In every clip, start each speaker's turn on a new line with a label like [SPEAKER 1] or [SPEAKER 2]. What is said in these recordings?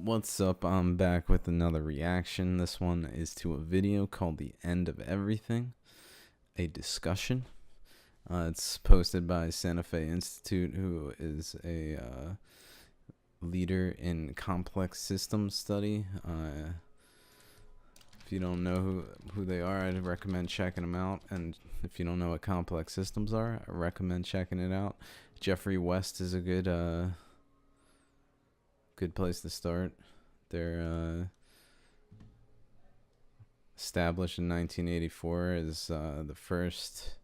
[SPEAKER 1] What's up? I'm back with another reaction. This one is to a video called The End of Everything, a discussion. It's posted by Santa Fe Institute, who is a leader in complex systems study. If you don't know who they are, I'd recommend checking them out. And if you don't know what complex systems are, I recommend checking it out. Jeffrey West is a good place to start. They're established in 1984 as the first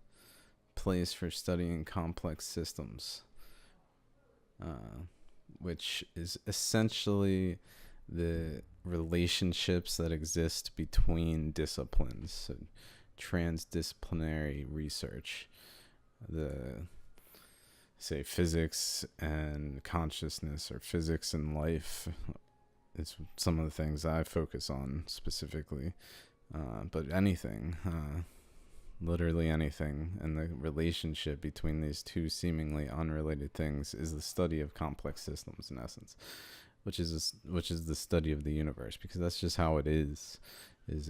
[SPEAKER 1] place for studying complex systems, which is essentially the relationships that exist between disciplines, so transdisciplinary research. The say physics and consciousness, or physics and life, is some of the things I focus on specifically. But anything, literally anything, and the relationship between these two seemingly unrelated things is the study of complex systems, in essence, which is the study of the universe, because that's just how it is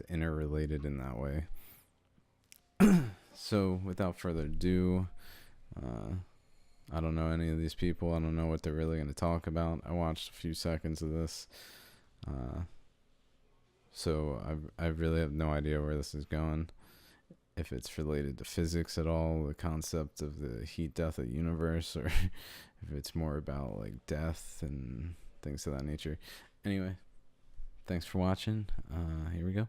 [SPEAKER 1] interrelated in that way. So without further ado, I don't know any of these people. I don't know what they're really going to talk about. I watched a few seconds of this. So I really have no idea where this is going. If it's related to physics at all, the concept of the heat death of the universe, or if it's more about like death and things of that nature. Anyway, thanks for watching. Here we go.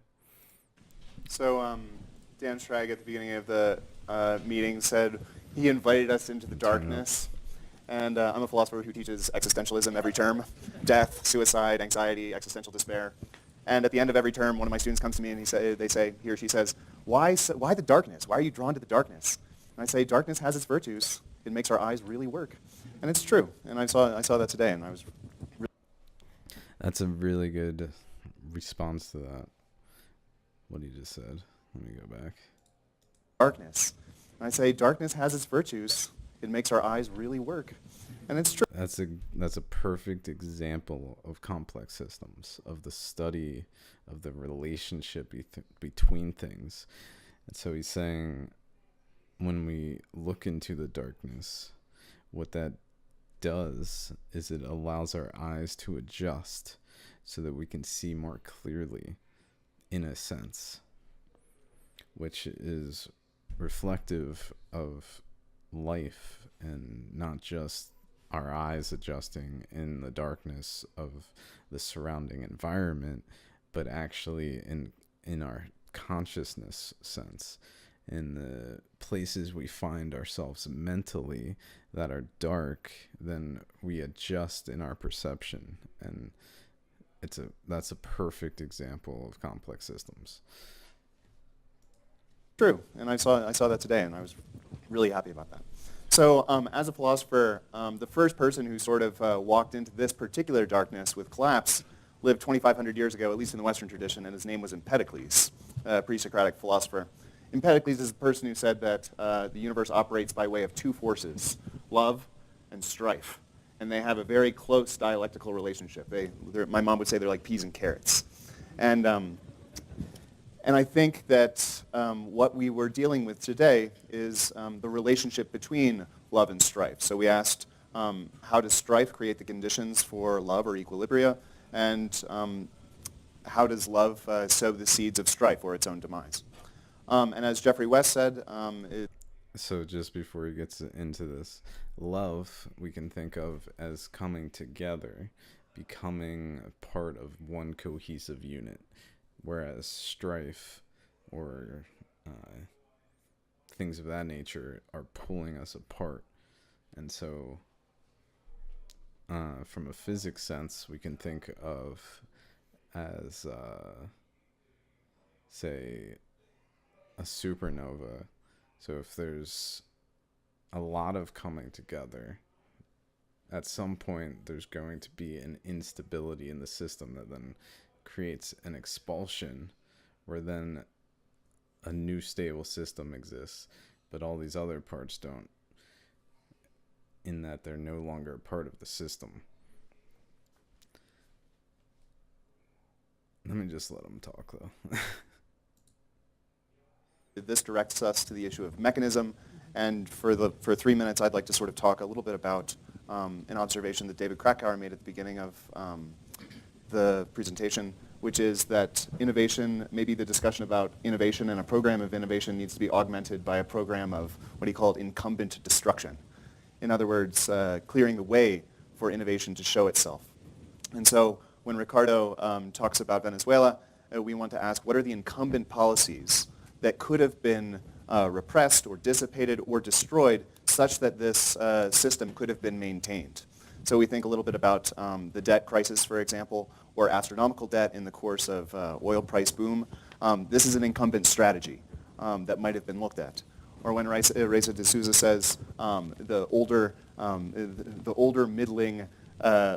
[SPEAKER 2] So Dan Schrag at the beginning of the meeting said he invited us into the darkness. And I'm a philosopher who teaches existentialism every term: death, suicide, anxiety, existential despair. And at the end of every term, one of my students comes to me and he or she says, why the darkness? Why are you drawn to the darkness? And I say, darkness has its virtues. It makes our eyes really work. And it's true. And I saw that today, and I was really...
[SPEAKER 1] That's a really good response to that, what he just said. Let me go back.
[SPEAKER 2] Darkness. And I say, darkness has its virtues. It makes our eyes really work. And it's true.
[SPEAKER 1] That's a perfect example of complex systems, of the study of the relationship between things. And so he's saying, when we look into the darkness, what that does is it allows our eyes to adjust so that we can see more clearly, in a sense, which is reflective of life, and not just our eyes adjusting in the darkness of the surrounding environment, but actually in our consciousness sense, in the places we find ourselves mentally that are dark, then we adjust in our perception. And that's a perfect example of complex systems.
[SPEAKER 2] True, and I saw that today, and I was really happy about that. So as a philosopher, the first person who sort of walked into this particular darkness with collapse lived 2,500 years ago, at least in the Western tradition, and his name was Empedocles, a pre-Socratic philosopher. Empedocles is the person who said that the universe operates by way of two forces, love and strife, and they have a very close dialectical relationship. My mom would say they're like peas and carrots. And I think that what we were dealing with today is the relationship between love and strife. So we asked, how does strife create the conditions for love or equilibria? And how does love sow the seeds of strife or its own demise? And as Jeffrey West said...
[SPEAKER 1] So just before he gets into this, love we can think of as coming together, becoming a part of one cohesive unit. Whereas strife or things of that nature are pulling us apart. And so from a physics sense, we can think of as, say, a supernova. So if there's a lot of coming together, at some point there's going to be an instability in the system that then creates an expulsion, where then a new stable system exists, but all these other parts don't, in that they're no longer part of the system. Let me just let him talk, though.
[SPEAKER 2] This directs us to the issue of mechanism, and for 3 minutes, I'd like to sort of talk a little bit about an observation that David Krakauer made at the beginning of the presentation, which is that innovation, maybe the discussion about innovation and a program of innovation needs to be augmented by a program of what he called incumbent destruction. In other words, clearing the way for innovation to show itself. And so when Ricardo talks about Venezuela, we want to ask, what are the incumbent policies that could have been repressed or dissipated or destroyed such that this system could have been maintained? So we think a little bit about the debt crisis, for example, or astronomical debt in the course of oil price boom. This is an incumbent strategy that might have been looked at. Or when Reza D'Souza says the older middling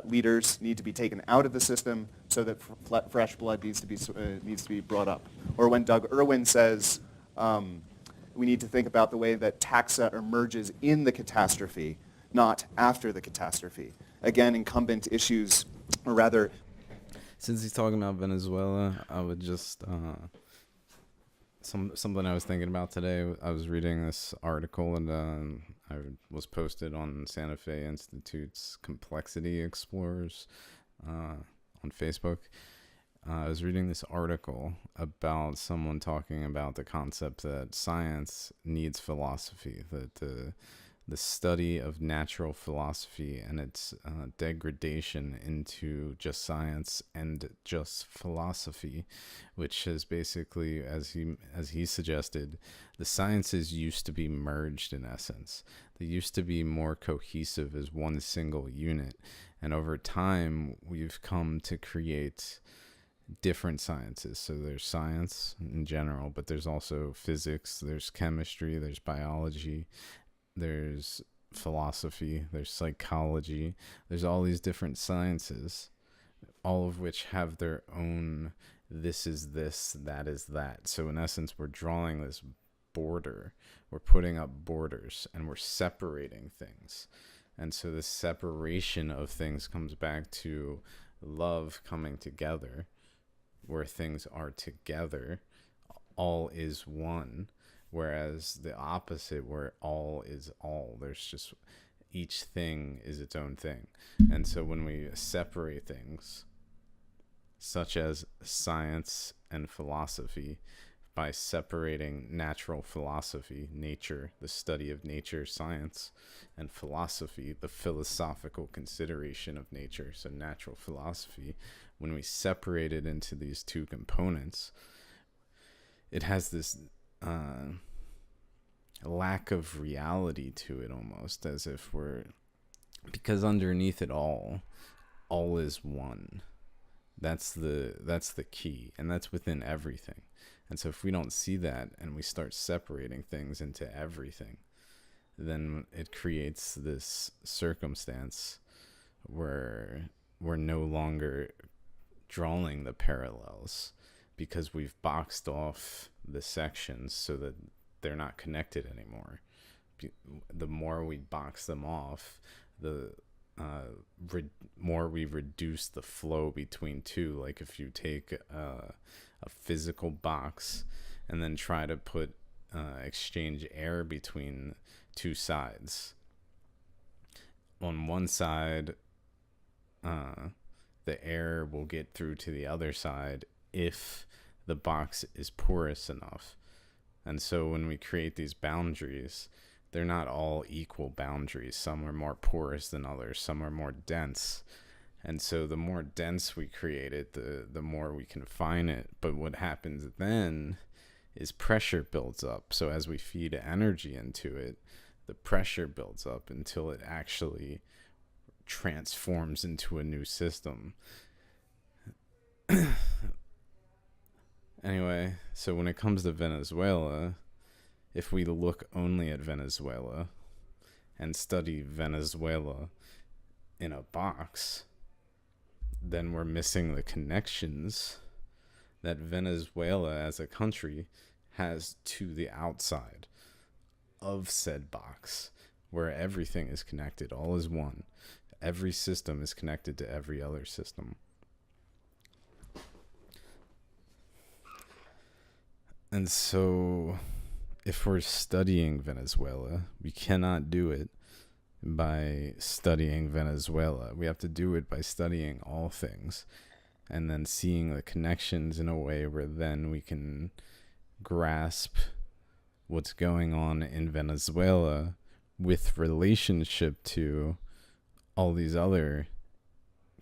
[SPEAKER 2] leaders need to be taken out of the system so that fresh blood needs to be brought up. Or when Doug Irwin says we need to think about the way that taxa emerges in the catastrophe, not after the catastrophe. Again, incumbent issues, or rather...
[SPEAKER 1] Since he's talking about Venezuela, I would just... something I was thinking about today. I was reading this article, and I was posted on Santa Fe Institute's Complexity Explorers on Facebook. I was reading this article about someone talking about the concept that science needs philosophy, that the study of natural philosophy and its degradation into just science and just philosophy, which is basically, as he suggested, the sciences used to be merged in essence. They used to be more cohesive as one single unit, and over time we've come to create different sciences. So there's science in general, but there's also physics, there's chemistry, there's biology, there's philosophy, there's psychology, there's all these different sciences, all of which have their own this is this, that is that. So in essence, we're drawing this border, we're putting up borders, and we're separating things. And so this separation of things comes back to love coming together, where things are together, all is one. Whereas the opposite, where all is all, there's just each thing is its own thing. And so when we separate things, such as science and philosophy, by separating natural philosophy, nature, the study of nature, science, and philosophy, the philosophical consideration of nature, so natural philosophy, when we separate it into these two components, it has this lack of reality to it, almost as if because underneath it all is one. That's the key, and that's within everything. And so if we don't see that and we start separating things into everything, then it creates this circumstance where we're no longer drawing the parallels, because we've boxed off the sections so that they're not connected anymore. The more we box them off, the more we reduce the flow between two. Like if you take a physical box and then try to put exchange air between two sides. On one side, the air will get through to the other side if the box is porous enough. And so when we create these boundaries, they're not all equal boundaries. Some are more porous than others. Some are more dense. And so the more dense we create it, the more we confine it. But what happens then is pressure builds up. So as we feed energy into it, the pressure builds up until it actually transforms into a new system. Anyway, so when it comes to Venezuela, if we look only at Venezuela and study Venezuela in a box, then we're missing the connections that Venezuela as a country has to the outside of said box, where everything is connected, all is one. Every system is connected to every other system. And so if we're studying Venezuela, we cannot do it by studying Venezuela. We have to do it by studying all things and then seeing the connections in a way where then we can grasp what's going on in Venezuela with relationship to all these other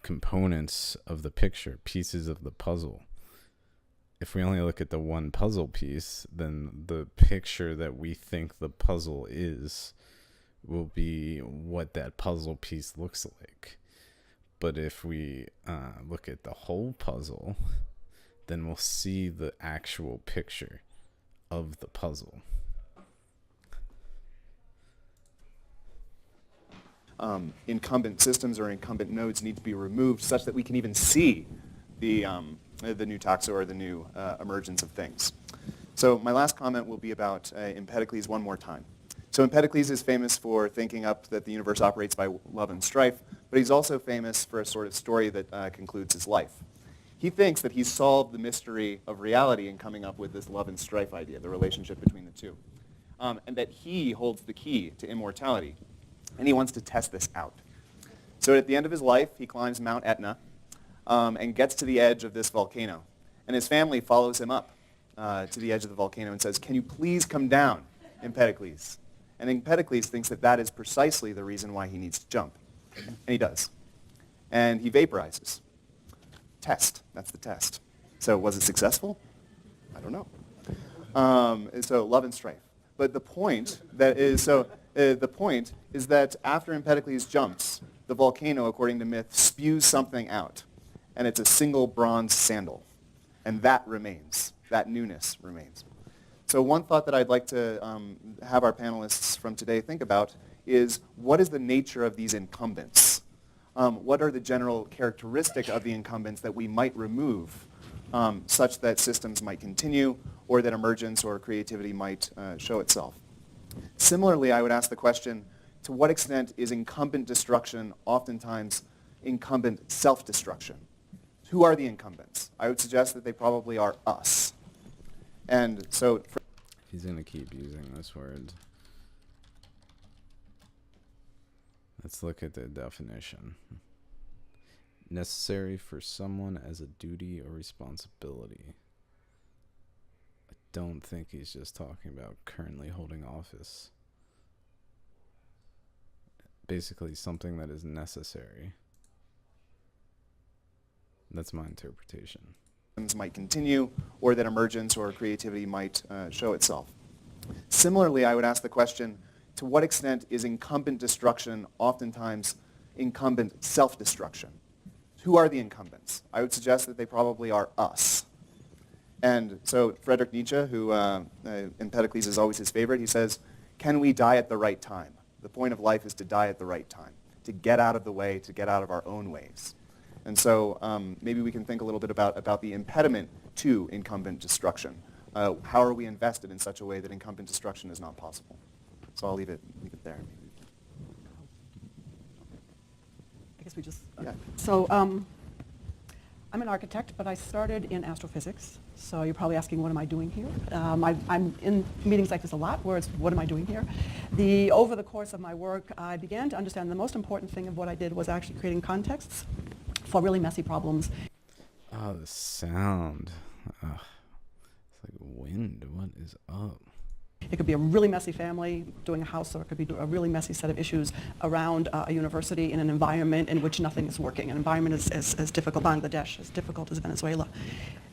[SPEAKER 1] components of the picture, pieces of the puzzle. If we only look at the one puzzle piece, then the picture that we think the puzzle is will be what that puzzle piece looks like. But if we look at the whole puzzle, then we'll see the actual picture of the puzzle.
[SPEAKER 2] Incumbent systems or incumbent nodes need to be removed such that we can even see the new taxa or the new emergence of things. So my last comment will be about Empedocles one more time. So Empedocles is famous for thinking up that the universe operates by love and strife, but he's also famous for a sort of story that concludes his life. He thinks that he's solved the mystery of reality in coming up with this love and strife idea, the relationship between the two, and that he holds the key to immortality, and he wants to test this out. So at the end of his life, he climbs Mount Etna and gets to the edge of this volcano, and his family follows him up to the edge of the volcano and says, "Can you please come down, Empedocles?" And Empedocles thinks that that is precisely the reason why he needs to jump. And he does. And he vaporizes. Test. That's the test. So was it successful? I don't know. So love and strife. But the point is that after Empedocles jumps, the volcano, according to myth, spews something out. And it's a single bronze sandal. And that remains. That newness remains. So one thought that I'd like to have our panelists from today think about is, what is the nature of these incumbents? What are the general characteristics of the incumbents that we might remove such that systems might continue or that emergence or creativity might show itself? Similarly, I would ask the question, to what extent is incumbent destruction oftentimes incumbent self-destruction? Who are the incumbents? I would suggest that they probably are us. And so
[SPEAKER 1] he's going to keep using this word. Let's look at the definition. Necessary for someone as a duty or responsibility. I don't think he's just talking about currently holding office. Basically, something that is necessary. That's my interpretation.
[SPEAKER 2] Might continue, or that emergence or creativity might show itself. Similarly, I would ask the question, to what extent is incumbent destruction oftentimes incumbent self-destruction? Who are the incumbents? I would suggest that they probably are us. And so Friedrich Nietzsche, who Empedocles is always his favorite, he says, can we die at the right time? The point of life is to die at the right time, to get out of the way, to get out of our own ways. And so maybe we can think a little bit about the impediment to incumbent destruction. How are we invested in such a way that incumbent destruction is not possible? So I'll leave it there.
[SPEAKER 3] I guess we just...
[SPEAKER 2] Yeah.
[SPEAKER 3] So I'm an architect, but I started in astrophysics. So you're probably asking, what am I doing here? I'm in meetings like this a lot, where it's, what am I doing here? Over the course of my work, I began to understand the most important thing of what I did was actually creating contexts for really messy problems.
[SPEAKER 1] Oh, the sound. It's like wind. What is up?
[SPEAKER 3] It could be a really messy family doing a house, or it could be a really messy set of issues around a university in an environment in which nothing is working. An environment as difficult, Bangladesh, as difficult as Venezuela.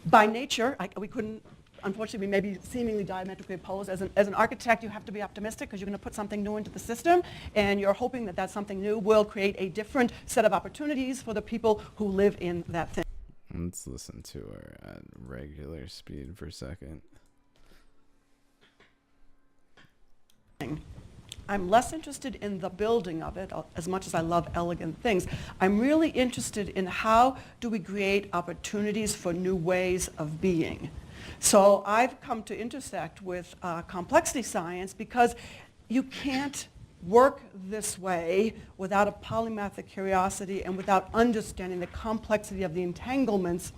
[SPEAKER 3] By nature, we couldn't, unfortunately, we may be seemingly diametrically opposed. As an architect, you have to be optimistic because you're going to put something new into the system, and you're hoping that that something new will create a different set of opportunities for the people who live in that thing.
[SPEAKER 1] Let's listen to her at regular speed for a second.
[SPEAKER 3] I'm less interested in the building of it as much as I love elegant things. I'm really interested in how do we create opportunities for new ways of being. So I've come to intersect with complexity science because you can't work this way without a polymathic curiosity and without understanding the complexity of the entanglements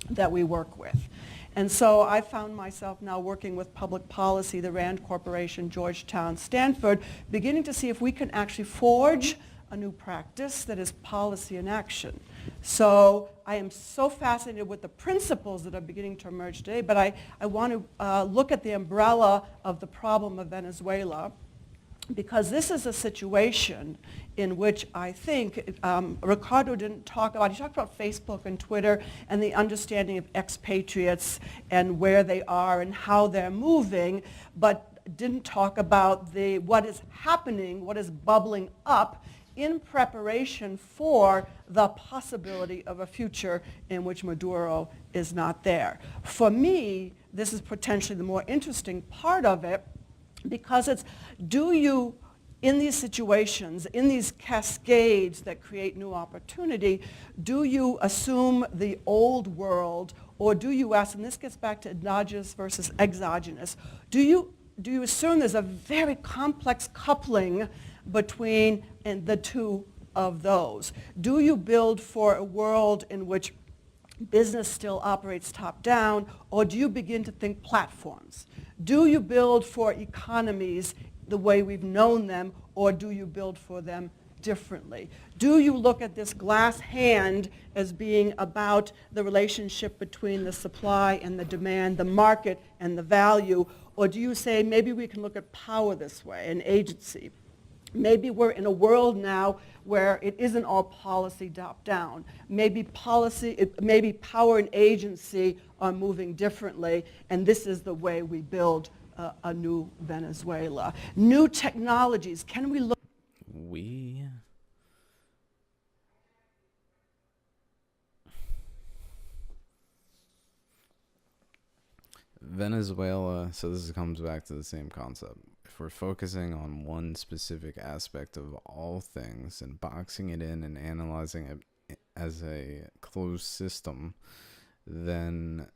[SPEAKER 3] that we work with. And so I found myself now working with public policy, the Rand Corporation, Georgetown, Stanford, beginning to see if we can actually forge a new practice that is policy in action. So I am so fascinated with the principles that are beginning to emerge today, but I want to look at the umbrella of the problem of Venezuela, because this is a situation in which I think Ricardo didn't talk about. He talked about Facebook and Twitter and the understanding of expatriates and where they are and how they're moving, but didn't talk about what is happening, what is bubbling up in preparation for the possibility of a future in which Maduro is not there. For me, this is potentially the more interesting part of it, because it's, do you, in these situations, in these cascades that create new opportunity, do you assume the old world, or do you ask, and this gets back to endogenous versus exogenous, do you assume there's a very complex coupling between the two of those? Do you build for a world in which business still operates top-down, or do you begin to think platforms? Do you build for economies the way we've known them, or do you build for them differently? Do you look at this glass hand as being about the relationship between the supply and the demand, the market and the value, or do you say maybe we can look at power this way, and agency? Maybe we're in a world now where it isn't all policy top-down. Maybe power and agency are moving differently, and this is the way we build a new Venezuela. New technologies. Can we look?
[SPEAKER 1] Venezuela, so this comes back to the same concept. If we're focusing on one specific aspect of all things and boxing it in and analyzing it as a closed system, then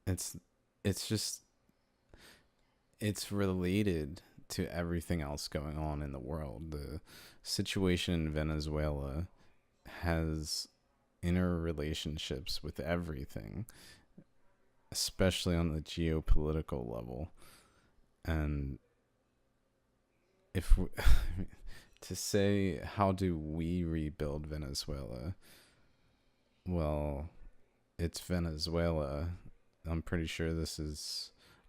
[SPEAKER 1] it's related to everything else going on in the world. The situation in Venezuela has interrelationships with everything, especially on the geopolitical level. And if we, to say, how do we rebuild Venezuela? Well, it's Venezuela. I'm pretty sure I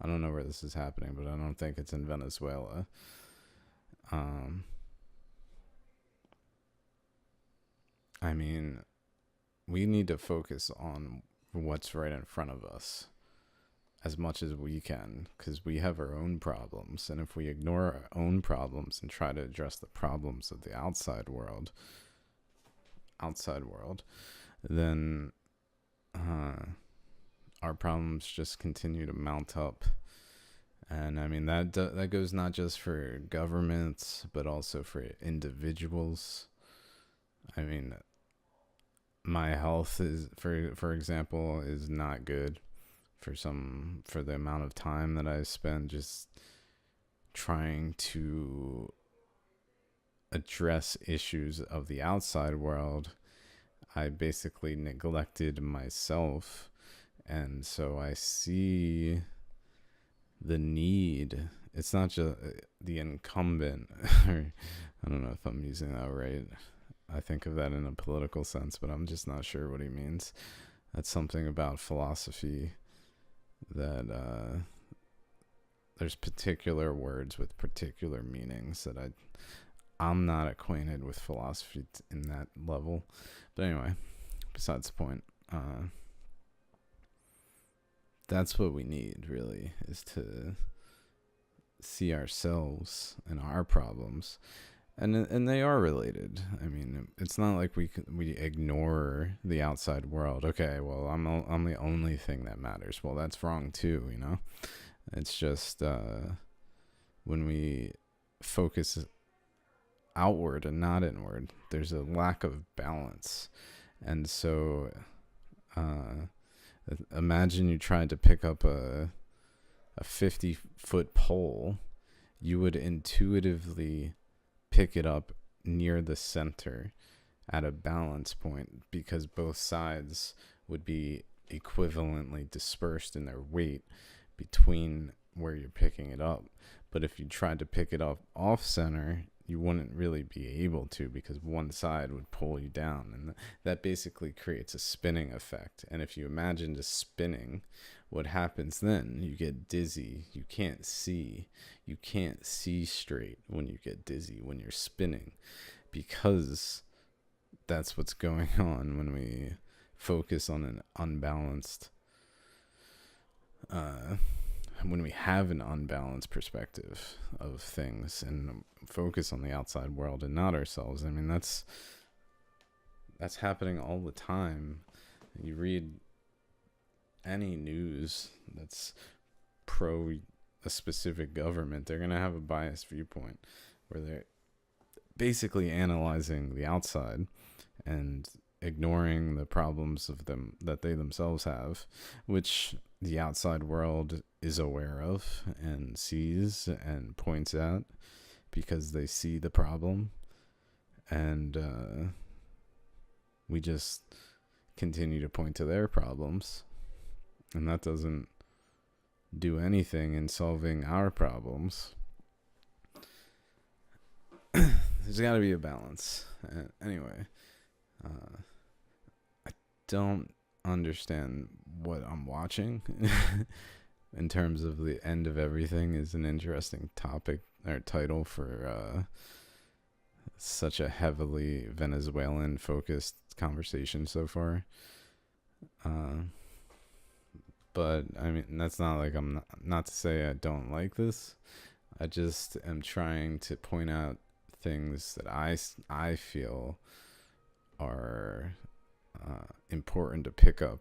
[SPEAKER 1] don't know where this is happening, but I don't think it's in Venezuela. I mean, we need to focus on what's right in front of us as much as we can, because we have our own problems. And if we ignore our own problems and try to address the problems of the outside world, then our problems just continue to mount up. And I mean, that goes not just for governments, but also for individuals. I mean, my health is, for example, is not good for the amount of time that I spend just trying to address issues of the outside world. I basically neglected myself, and so I see the need. It's not just the incumbent. I don't know if I'm using that right. I think of that in a political sense, but I'm just not sure what he means. That's something about philosophy that there's particular words with particular meanings that I'm not acquainted with philosophy in that level. But anyway, besides the point, that's what we need, really, is to see ourselves and our problems. And they are related. I mean, it's not like we ignore the outside world. Okay, well, I'm the only thing that matters. Well, that's wrong too, you know? It's just when we focus outward and not inward, there's a lack of balance. And so imagine you tried to pick up a 50-foot pole. You would intuitively pick it up near the center at a balance point, because both sides would be equivalently dispersed in their weight between where you're picking it up. But if you tried to pick it up off center, you wouldn't really be able to, because one side would pull you down, and that basically creates a spinning effect. And if you imagine just spinning, what happens then? You get dizzy. You can't see straight when you get dizzy, when you're spinning, because that's what's going on when we focus on an unbalanced when we have an unbalanced perspective of things and focus on the outside world and not ourselves. I mean, that's happening all the time. You read any news that's pro a specific government, they're going to have a biased viewpoint where they're basically analyzing the outside and ignoring the problems of them that they themselves have, which the outside world is aware of and sees and points out because they see the problem. And we just continue to point to their problems, and that doesn't do anything in solving our problems. There's got to be a balance. Anyway, I don't understand what I'm watching. In terms of the end of everything is an interesting topic or title for such a heavily Venezuelan focused conversation so far. But I mean, that's not like I'm not to say I don't like this. I just am trying to point out things that I feel are important to pick up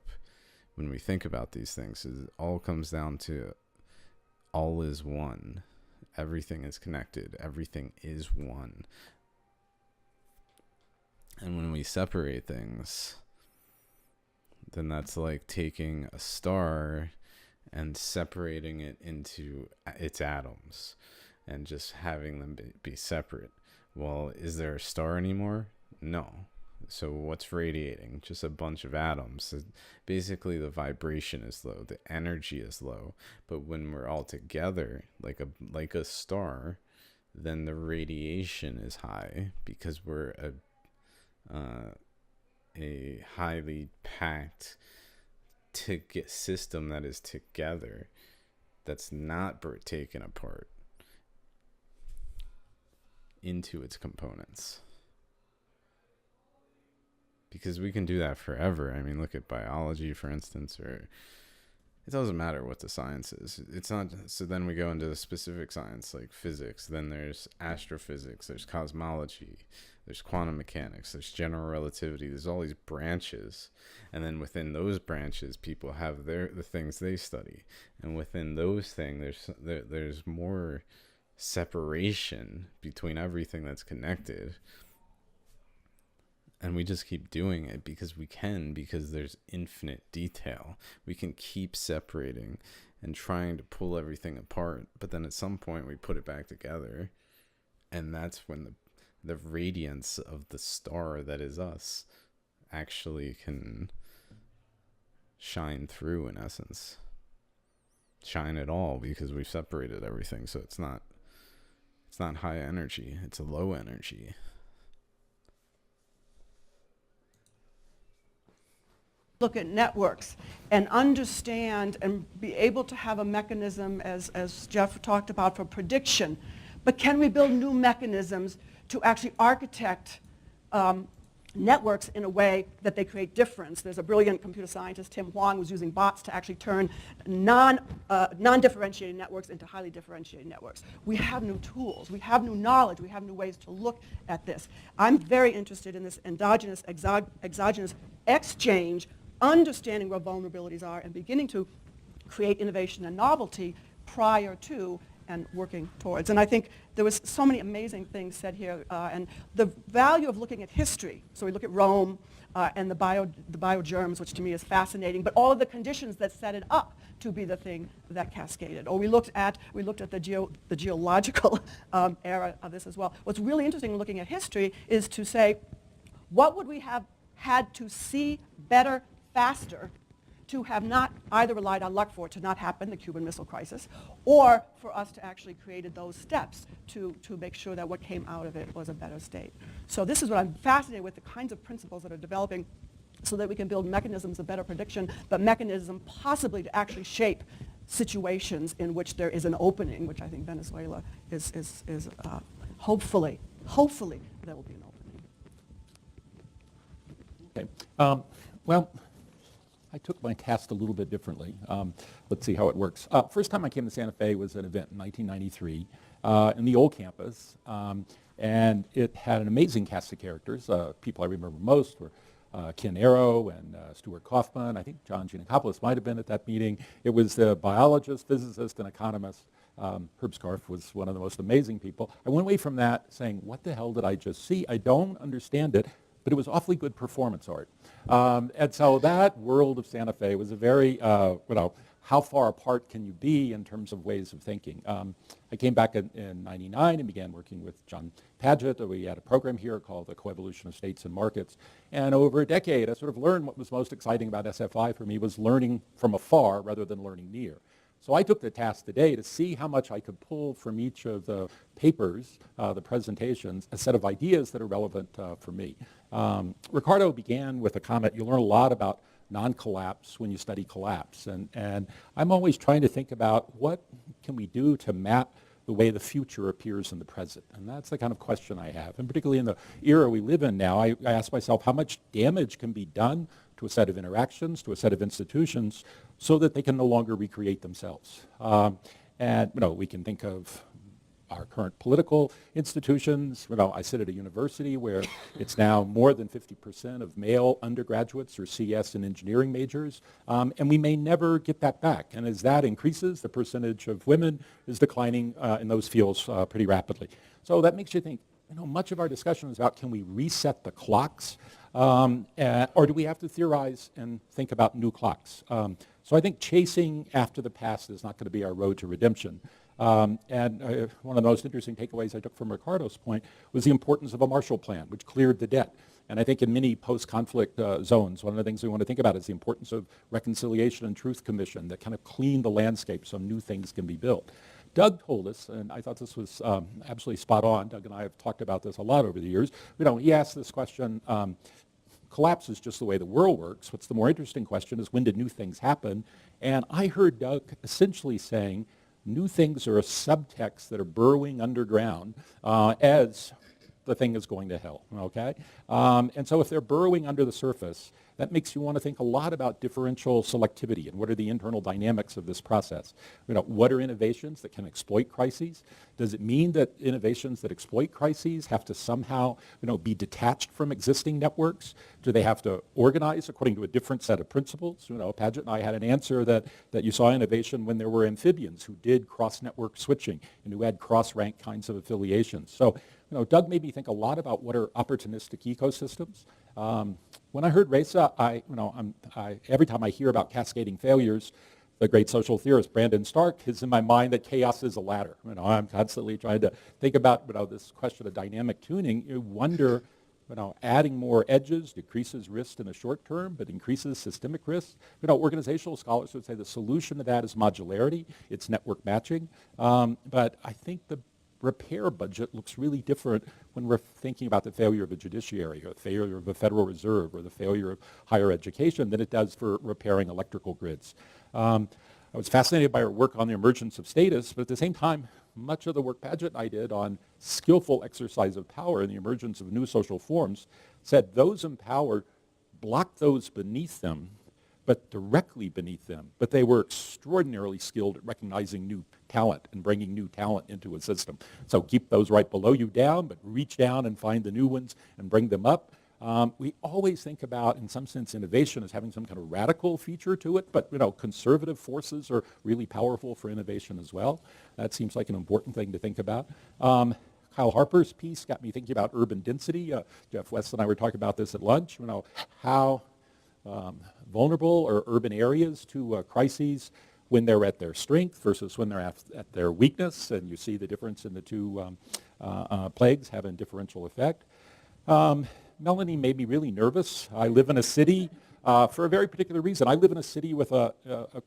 [SPEAKER 1] when we think about these things. It all comes down to all is one. Everything is connected. Everything is one. And when we separate things, then that's like taking a star and separating it into its atoms and just having them be separate. Well, is there a star anymore? No. So what's radiating? Just a bunch of atoms. So basically the vibration is low, the energy is low. But when we're all together, like a star, then the radiation is high because we're a highly packed system that is together, that's not taken apart into its components. Because we can do that forever. I mean, look at biology, for instance, or it doesn't matter what the science is. It's not. So then we go into the specific science like physics. Then there's astrophysics. There's cosmology. There's quantum mechanics. There's general relativity. There's all these branches, and then within those branches, people have the things they study, and within those things, there's more separation between everything that's connected. And we just keep doing it because we can, because there's infinite detail. We can keep separating and trying to pull everything apart, but then at some point we put it back together, and that's when the radiance of the star that is us actually can shine through, in essence. Shine at all, because we've separated everything, so it's not high energy, it's a low energy.
[SPEAKER 3] Look at networks and understand and be able to have a mechanism, as Jeff talked about, for prediction. But can we build new mechanisms to actually architect networks in a way that they create difference? There's a brilliant computer scientist, Huang, who's using bots to actually turn non-differentiated networks into highly differentiated networks. We have new tools, we have new knowledge, we have new ways to look at this. I'm very interested in this endogenous, exogenous exchange, understanding where vulnerabilities are and beginning to create innovation and novelty prior to and working towards. And I think there was so many amazing things said here, and the value of looking at history. So we look at Rome and the biogerms, which to me is fascinating, but all of the conditions that set it up to be the thing that cascaded. Or we looked at the geological era of this as well. What's really interesting in looking at history is to say, What would we have had to see better, faster, to have not either relied on luck for it to not happen, the Cuban Missile Crisis, or for us to actually created those steps to make sure that what came out of it was a better state. So this is what I'm fascinated with, the kinds of principles that are developing so that we can build mechanisms of better prediction, but mechanism possibly to actually shape situations in which there is an opening, which I think Venezuela is hopefully there will be an opening.
[SPEAKER 4] Okay. Well, I took my task a little bit differently. Let's see how it works. First time I came to Santa Fe was an event in 1993 in the old campus, and it had an amazing cast of characters. People I remember most were Ken Arrow and Stuart Kaufman. I think John Giannakopoulos might have been at that meeting. It was the biologist, physicist, and economist. Herb Scarf was one of the most amazing people. I went away from that saying, what the hell did I just see? I don't understand it, but it was awfully good performance art. And so that world of Santa Fe was a very, how far apart can you be in terms of ways of thinking? I came back in 99 and began working with John Padgett. We had a program here called the Coevolution of States and Markets. And over a decade, I sort of learned what was most exciting about SFI for me was learning from afar rather than learning near. So I took the task today to see how much I could pull from each of the papers, the presentations, a set of ideas that are relevant for me. Ricardo began with a comment, you learn a lot about non-collapse when you study collapse. And I'm always trying to think about what can we do to map the way the future appears in the present. And that's the kind of question I have. And particularly in the era we live in now, I ask myself how much damage can be done to a set of interactions, to a set of institutions, so that they can no longer recreate themselves. And we can think of our current political institutions. I sit at a university where it's now more than 50% of male undergraduates are CS and engineering majors, and we may never get that back. And as that increases, the percentage of women is declining in those fields pretty rapidly. So that makes you think, much of our discussion is about can we reset the clocks, or do we have to theorize and think about new clocks? So I think chasing after the past is not going to be our road to redemption. And one of the most interesting takeaways I took from Ricardo's point was the importance of a Marshall Plan, which cleared the debt. And I think in many post-conflict zones, one of the things we want to think about is the importance of reconciliation and truth commission that kind of clean the landscape so new things can be built. Doug told us, and I thought this was absolutely spot on. Doug and I have talked about this a lot over the years. He asked this question, collapse is just the way the world works. What's the more interesting question is when did new things happen? And I heard Doug essentially saying, new things are a subtext that are burrowing underground as the thing is going to hell, okay? And so if they're burrowing under the surface, that makes you want to think a lot about differential selectivity and what are the internal dynamics of this process. What are innovations that can exploit crises? Does it mean that innovations that exploit crises have to somehow, be detached from existing networks? Do they have to organize according to a different set of principles? Padgett and I had an answer that you saw innovation when there were amphibians who did cross-network switching and who had cross-rank kinds of affiliations. So, Doug made me think a lot about what are opportunistic ecosystems. When I heard Reza, every time I hear about cascading failures, the great social theorist Brandon Stark is in my mind that chaos is a ladder. I'm constantly trying to think about this question of dynamic tuning. You wonder, adding more edges decreases risk in the short term, but increases systemic risk. Organizational scholars would say the solution to that is modularity. It's network matching. But I think the repair budget looks really different when we're thinking about the failure of a judiciary or the failure of a Federal Reserve or the failure of higher education than it does for repairing electrical grids. I was fascinated by her work on the emergence of status, but at the same time, much of the work Padgett and I did on skillful exercise of power and the emergence of new social forms said those empowered blocked those beneath them, but directly beneath them. But they were extraordinarily skilled at recognizing new talent and bringing new talent into a system. So keep those right below you down, but reach down and find the new ones and bring them up. We always think about, in some sense, innovation as having some kind of radical feature to it, but conservative forces are really powerful for innovation as well. That seems like an important thing to think about. Kyle Harper's piece got me thinking about urban density. Jeff West and I were talking about this at lunch. How vulnerable are urban areas to crises when they're at their strength versus when they're at their weakness, and you see the difference in the two plagues having differential effect. Melanie made me really nervous. I live in a city for a very particular reason. I live in a city with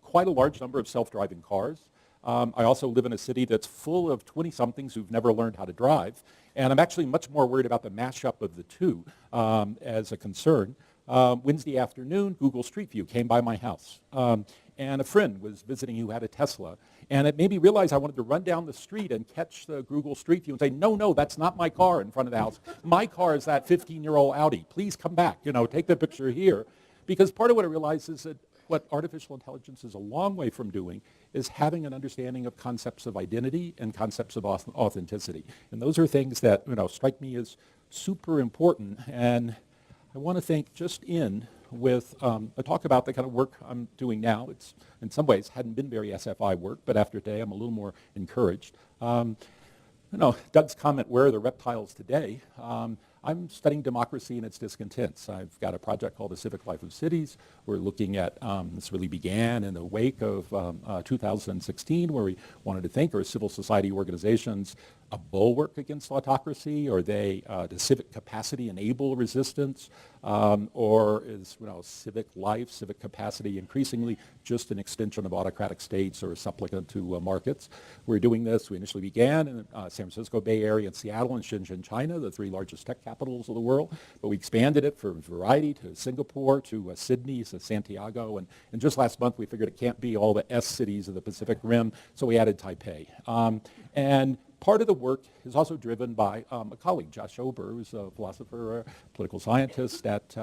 [SPEAKER 4] quite a large number of self-driving cars. I also live in a city that's full of 20-somethings who've never learned how to drive. And I'm actually much more worried about the mashup of the two as a concern. Wednesday afternoon, Google Street View came by my house. And a friend was visiting who had a Tesla. And it made me realize I wanted to run down the street and catch the Google Street View and say, no, that's not my car in front of the house. My car is that 15-year-old Audi. Please come back, take the picture here. Because part of what I realized is that what artificial intelligence is a long way from doing is having an understanding of concepts of identity and concepts of authenticity. And those are things that strike me as super important. And I want to think just in with a talk about the kind of work I'm doing now. It's in some ways hadn't been very SFI work, but after today I'm a little more encouraged. Doug's comment, where are the reptiles today? I'm studying democracy and its discontents. I've got a project called The Civic Life of Cities. We're looking at, this really began in the wake of 2016, where we wanted to think, are civil society organizations a bulwark against autocracy? Are they, does civic capacity enable resistance? Or is civic life, civic capacity increasingly just an extension of autocratic states or a supplicant to markets? We're doing this. We initially began in San Francisco, Bay Area, and Seattle, and Shenzhen, China, the 3 largest tech capitals of the world. But we expanded it for variety to Singapore, to Sydney, to Santiago. And just last month, we figured it can't be all the S cities of the Pacific Rim, so we added Taipei. And part of the work is also driven by a colleague, Josh Ober, who's a philosopher, a political scientist at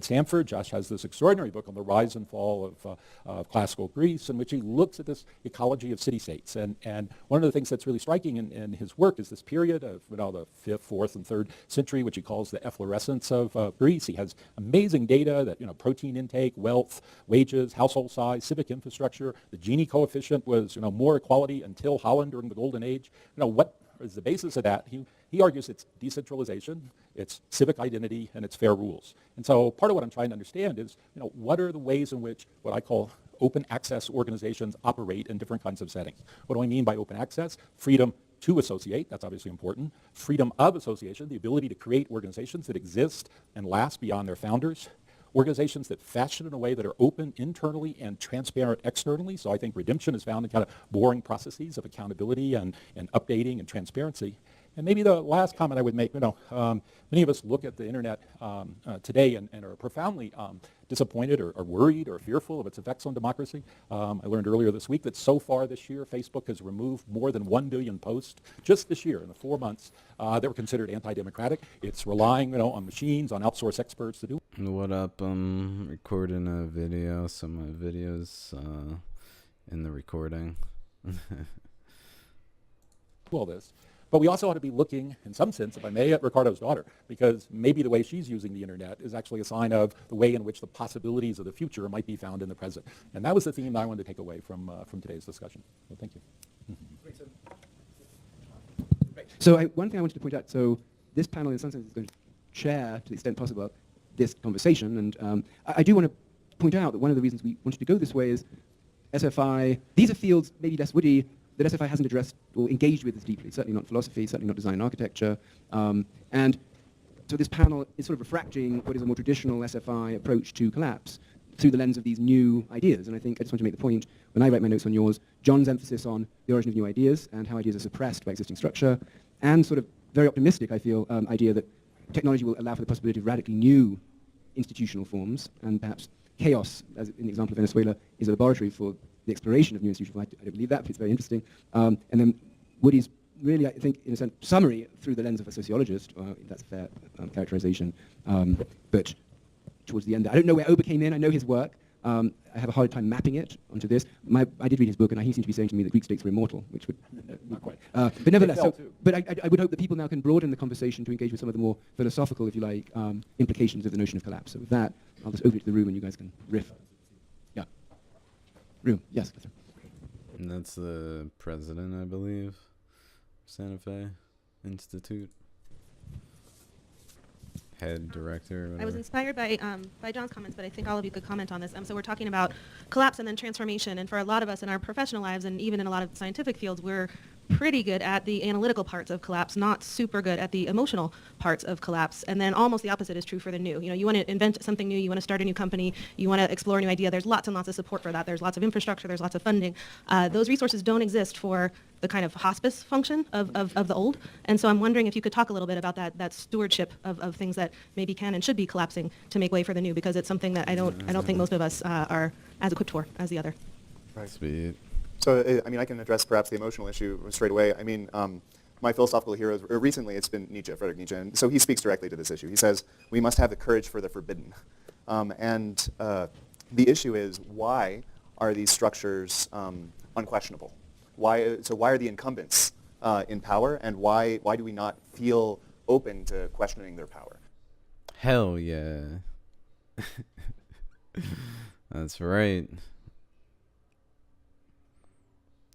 [SPEAKER 4] Stanford. Josh has this extraordinary book on the rise and fall of classical Greece, in which he looks at this ecology of city-states. And one of the things that's really striking in his work is this period of the 5th, 4th, and 3rd century, which he calls the efflorescence of Greece. He has amazing data that protein intake, wealth, wages, household size, civic infrastructure. The Gini coefficient was more equality until Holland during the Golden Age. What is the basis of that? He argues it's decentralization, it's civic identity, and it's fair rules. And so part of what I'm trying to understand is, what are the ways in which what I call open access organizations operate in different kinds of settings? What do I mean by open access? Freedom to associate, that's obviously important. Freedom of association, the ability to create organizations that exist and last beyond their founders. Organizations that fashion in a way that are open internally and transparent externally. So I think redemption is found in kind of boring processes of accountability and updating and transparency. And maybe the last comment I would make, many of us look at the internet today and are profoundly disappointed or worried or fearful of its effects on democracy. I learned earlier this week that so far this year, Facebook has removed more than 1 billion posts just this year in the 4 months that were considered anti-democratic. It's relying, on machines, on outsourced experts to do.
[SPEAKER 1] What up? I'm recording a video, some of my videos in the recording.
[SPEAKER 4] All this. But we also ought to be looking, in some sense, if I may, at Ricardo's daughter, because maybe the way she's using the internet is actually a sign of the way in which the possibilities of the future might be found in the present. And that was the theme that I wanted to take away from today's discussion. So thank you.
[SPEAKER 5] So one thing I wanted to point out, so this panel in some sense is going to chair, to the extent possible, this conversation. And I do want to point out that one of the reasons we wanted to go this way is SFI, these are fields maybe less woody, that SFI hasn't addressed or engaged with as deeply, certainly not philosophy, certainly not design and architecture. And so this panel is sort of refracting what is a more traditional SFI approach to collapse through the lens of these new ideas. And I think I just want to make the point, when I write my notes on yours, John's emphasis on the origin of new ideas and how ideas are suppressed by existing structure, and sort of very optimistic, I feel, idea that technology will allow for the possibility of radically new institutional forms, and perhaps chaos, as in the example of Venezuela, is a laboratory for the exploration of new institutions. I don't believe that, but it's very interesting. And then Woody's really, I think, in a sense, summary through the lens of a sociologist, if that's a fair characterization. But towards the end, I don't know where Ober came in. I know his work. I have a hard time mapping it onto this. I did read his book, and he seemed to be saying to me that Greek states were immortal, which would...
[SPEAKER 4] Not quite.
[SPEAKER 5] But nevertheless, but I would hope that people now can broaden the conversation to engage with some of the more philosophical, if you like, implications of the notion of collapse. So with that, I'll just open it to the room, and you guys can riff. Yeah. Room, yes.
[SPEAKER 1] And that's the president, I believe, Santa Fe Institute. Head director.
[SPEAKER 6] I was inspired by John's comments, but I think all of you could comment on this. So we're talking about collapse and then transformation, and for a lot of us in our professional lives, and even in a lot of scientific fields, we're pretty good at the analytical parts of collapse, not super good at the emotional parts of collapse. And then almost the opposite is true for the new. You want to invent something new, you want to start a new company, you want to explore a new idea. There's lots and lots of support for that. There's lots of infrastructure, there's lots of funding. Those resources don't exist for the kind of hospice function of the old. And so I'm wondering if you could talk a little bit about that stewardship of things that maybe can and should be collapsing to make way for the new, because it's something that I don't think most of us are as equipped for as the other.
[SPEAKER 2] Right.
[SPEAKER 1] Sweet.
[SPEAKER 2] So, I can address perhaps the emotional issue straight away. My philosophical heroes, recently it's been Nietzsche, Friedrich Nietzsche, and so he speaks directly to this issue. He says, we must have the courage for the forbidden. The issue is, why are these structures unquestionable? Why are the incumbents in power, and why do we not feel open to questioning their power?
[SPEAKER 1] Hell yeah. That's right.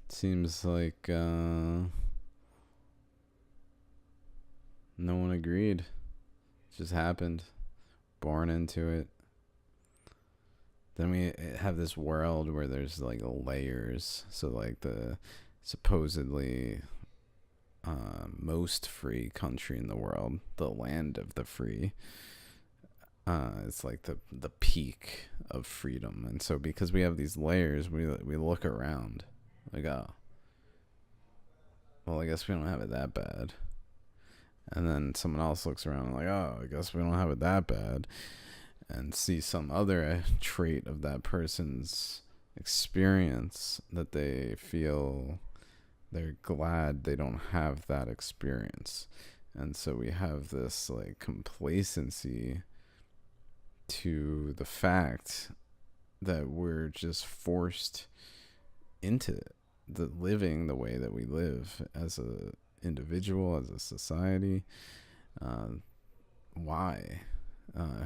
[SPEAKER 1] Seems like no one agreed. It just happened. Born into it. Then we have this world where there's like layers. So like the supposedly most free country in the world, the land of the free, it's like the peak of freedom. And so because we have these layers, we look around like, oh, well, I guess we don't have it that bad. And then someone else looks around and like, oh, I guess we don't have it that bad, and see some other trait of that person's experience that they feel they're glad they don't have that experience. And so we have this like complacency to the fact that we're just forced into the living the way that we live as a individual, as a society. Why?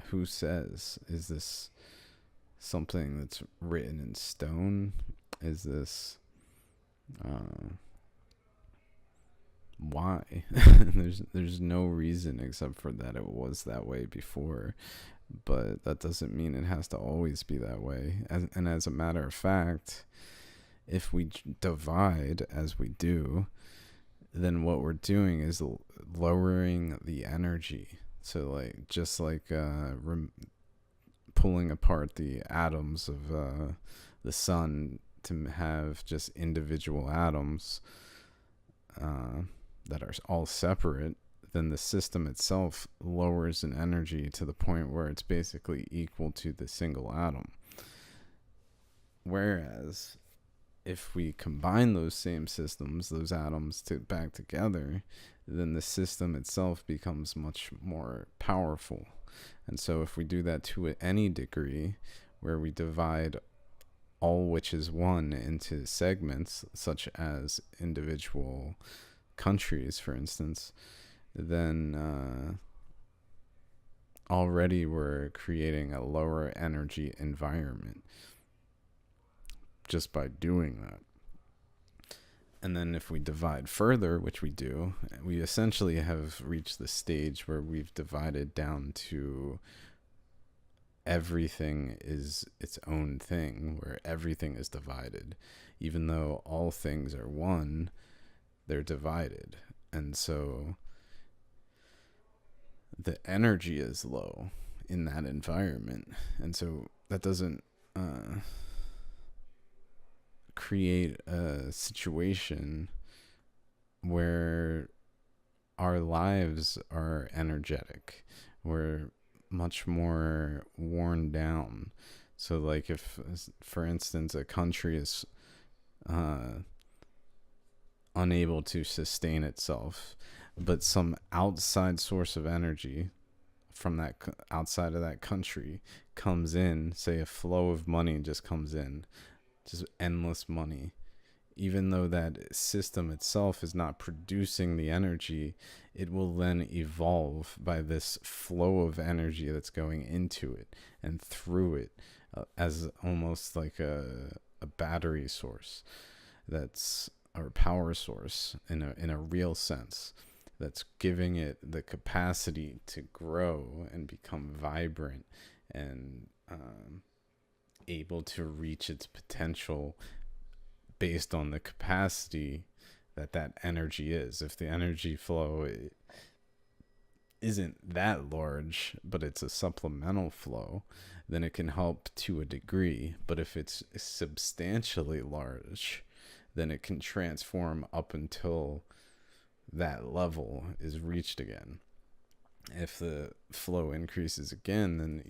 [SPEAKER 1] Who says? Is this something that's written in stone? Is this why? There's no reason except for that it was that way before, but that doesn't mean it has to always be that way. And as a matter of fact, if we divide as we do, then what we're doing is lowering the energy. So like just like pulling apart the atoms of the sun to have just individual atoms that are all separate, then the system itself lowers in energy to the point where it's basically equal to the single atom. Whereas if we combine those same systems, those atoms back together, then the system itself becomes much more powerful. And so if we do that to any degree, where we divide all which is one into segments, such as individual countries, for instance, then already we're creating a lower energy environment just by doing that. And then if we divide further, which we do, we essentially have reached the stage where we've divided down to everything is its own thing, where everything is divided. Even though all things are one, they're divided. And so the energy is low in that environment. And so that doesn't create a situation where our lives are energetic. We're much more worn down. So like if, for instance, a country is unable to sustain itself, but some outside source of energy from that outside of that country comes in, say a flow of money just comes in, just endless money, even though that system itself is not producing the energy, it will then evolve by this flow of energy that's going into it and through it, as almost like a battery source, that's or power source in a real sense, that's giving it the capacity to grow and become vibrant and able to reach its potential based on the capacity that energy is. If the energy flow isn't that large, but it's a supplemental flow, then it can help to a degree. But if it's substantially large, then it can transform up until that level is reached again. If the flow increases again, then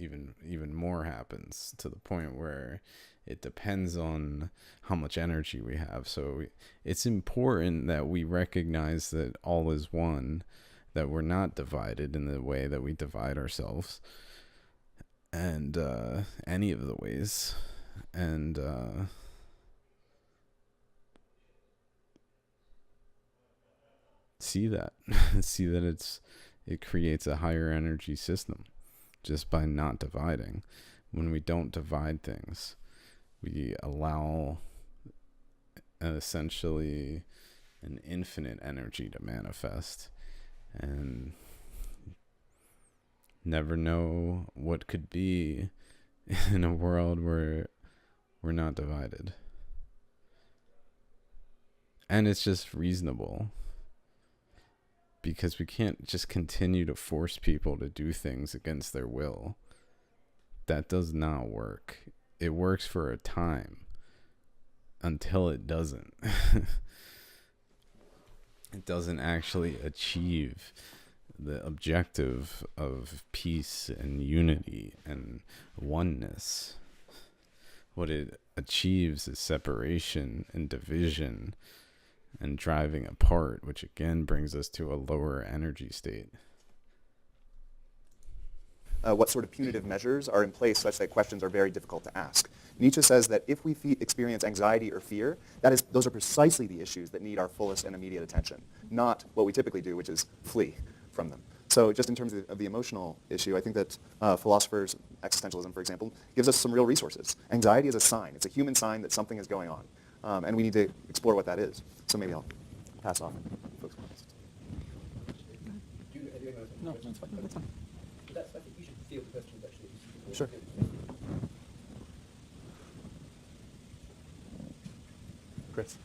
[SPEAKER 1] even more happens, to the point where it depends on how much energy we have. So it's important that we recognize that all is one, that we're not divided in the way that we divide ourselves, and any of the ways, and see that see that it creates a higher energy system just by not dividing. When we don't divide things, we allow essentially an infinite energy to manifest, and never know what could be in a world where we're not divided. And it's just reasonable, because we can't just continue to force people to do things against their will. That does not work. It works for a time, until it doesn't. It doesn't actually achieve the objective of peace and unity and oneness. What it achieves is separation and division and driving apart, which again brings us to a lower energy state.
[SPEAKER 2] What sort of punitive measures are in place such that questions are very difficult to ask? Nietzsche says that if we experience anxiety or fear, those are precisely the issues that need our fullest and immediate attention, not what we typically do, which is flee from them. So just in terms of the emotional issue, I think that philosophers, existentialism, for example, gives us some real resources. Anxiety is a sign. It's a human sign that something is going on, and we need to explore what that is. So maybe I'll pass off. Folks.
[SPEAKER 4] No, that's fine.
[SPEAKER 3] That's fine.
[SPEAKER 5] I think you should field the questions actually.
[SPEAKER 2] Sure. Chris.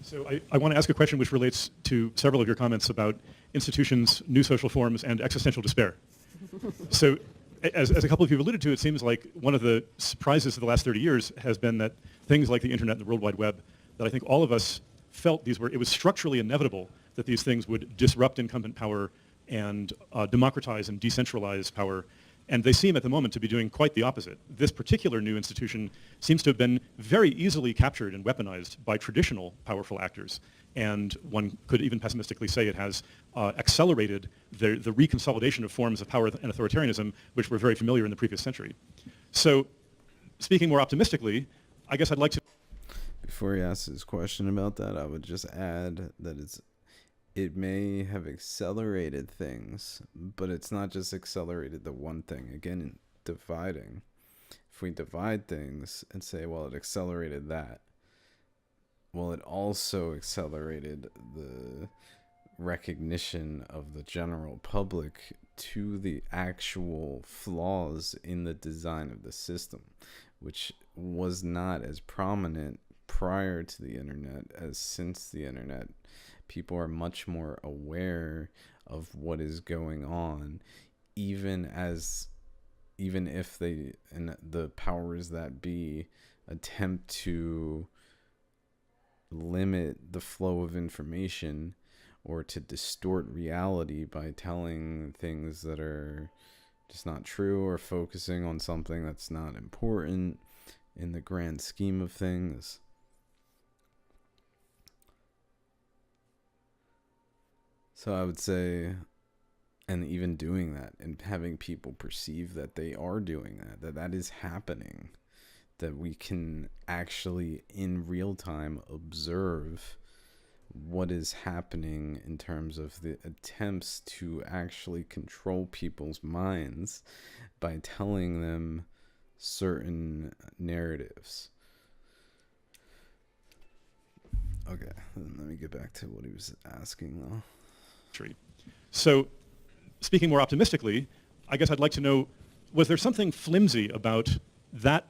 [SPEAKER 7] So I want to ask a question which relates to several of your comments about institutions, new social forms, and existential despair. So as a couple of you have alluded to, it seems like one of the surprises of the last 30 years has been that things like the internet and the World Wide Web, that I think all of us felt it was structurally inevitable that these things would disrupt incumbent power and democratize and decentralize power. And they seem at the moment to be doing quite the opposite. This particular new institution seems to have been very easily captured and weaponized by traditional powerful actors. And one could even pessimistically say it has accelerated the reconsolidation of forms of power and authoritarianism, which were very familiar in the previous century. So speaking more optimistically, I guess I'd like to...
[SPEAKER 1] Before he asks his question about that, I would just add that it may have accelerated things, but it's not just accelerated the one thing. Again, dividing. If we divide things and say, well, it accelerated that, well, it also accelerated the recognition of the general public to the actual flaws in the design of the system, which was not as prominent prior to the internet as since the internet. People are much more aware of what is going on, even if they and the powers that be attempt to limit the flow of information or to distort reality by telling things that are just not true or focusing on something that's not important in the grand scheme of things. So I would say, and even doing that and having people perceive that they are doing that is happening, that we can actually in real time observe what is happening in terms of the attempts to actually control people's minds by telling them certain narratives. Okay, let me get back to what he was asking though.
[SPEAKER 7] So speaking more optimistically, I guess I'd like to know, was there something flimsy about that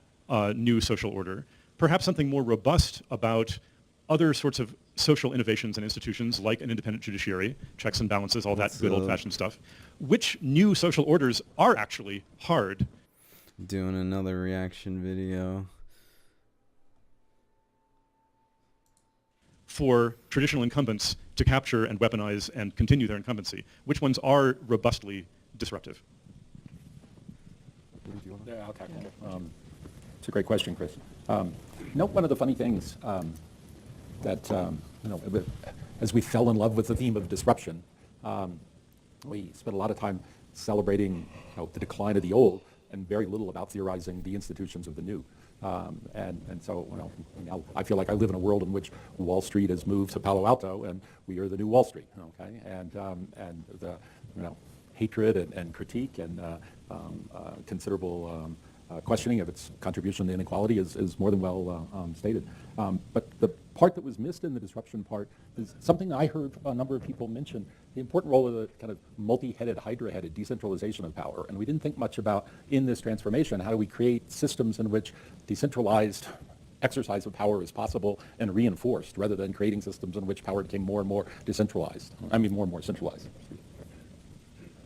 [SPEAKER 7] new social order perhaps something more robust about other sorts of social innovations and institutions like an independent judiciary, checks and balances, all that good old-fashioned stuff. Which new social orders are actually hard?
[SPEAKER 1] Doing another reaction video.
[SPEAKER 7] For traditional incumbents to capture and weaponize and continue their incumbency? Which ones are robustly disruptive?
[SPEAKER 4] Yeah, I'll tackle it. It's a great question, Chris. One of the funny things that, as we fell in love with the theme of disruption, we spent a lot of time celebrating the decline of the old and very little about theorizing the institutions of the new. And so now I feel like I live in a world in which Wall Street has moved to Palo Alto, and we are the new Wall Street. Okay, and the hatred and critique and considerable questioning of its contribution to inequality is more than well stated. But the part that was missed in the disruption part is something that I heard a number of people mention, the important role of the kind of multi-headed, hydra-headed decentralization of power. And we didn't think much about, in this transformation, how do we create systems in which decentralized exercise of power is possible and reinforced, rather than creating systems in which power became more and more decentralized. More and more centralized.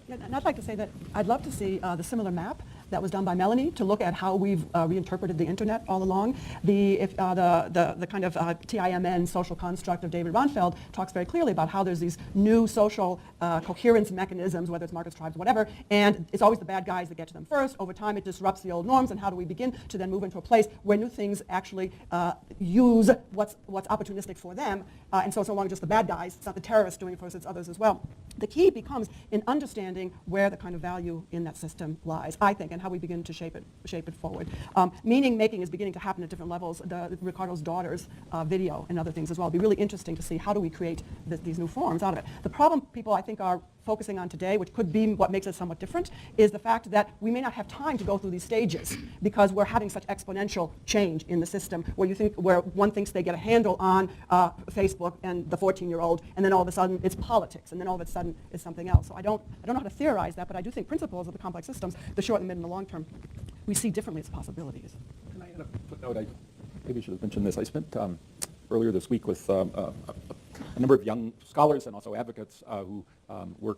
[SPEAKER 3] Yeah, and I'd like to say that I'd love to see the similar map that was done by Melanie to look at how we've reinterpreted the internet all along. The kind of TIMN social construct of David Ronfeld talks very clearly about how there's these new social coherence mechanisms, whether it's markets, tribes, whatever, and it's always the bad guys that get to them first. Over time, it disrupts the old norms, and how do we begin to then move into a place where new things actually use what's opportunistic for them, and so long as just the bad guys, it's not the terrorists doing it for us, it's others as well. The key becomes in understanding where the kind of value in that system lies, I think, and how we begin to shape it forward. Meaning making is beginning to happen at different levels. Ricardo's daughter's video and other things as well. It'll be really interesting to see how do we create these new forms out of it. The problem people, I think, are focusing on today, which could be what makes it somewhat different, is the fact that we may not have time to go through these stages because we're having such exponential change in the system where one thinks they get a handle on Facebook and the 14-year-old, and then all of a sudden it's politics, and then all of a sudden it's something else. So I don't know how to theorize that, but I do think principles of the complex systems, the short, the mid, and the long term, we see differently as possibilities.
[SPEAKER 4] Can I add a footnote? I maybe should have mentioned this. I spent earlier this week with a number of young scholars and also advocates who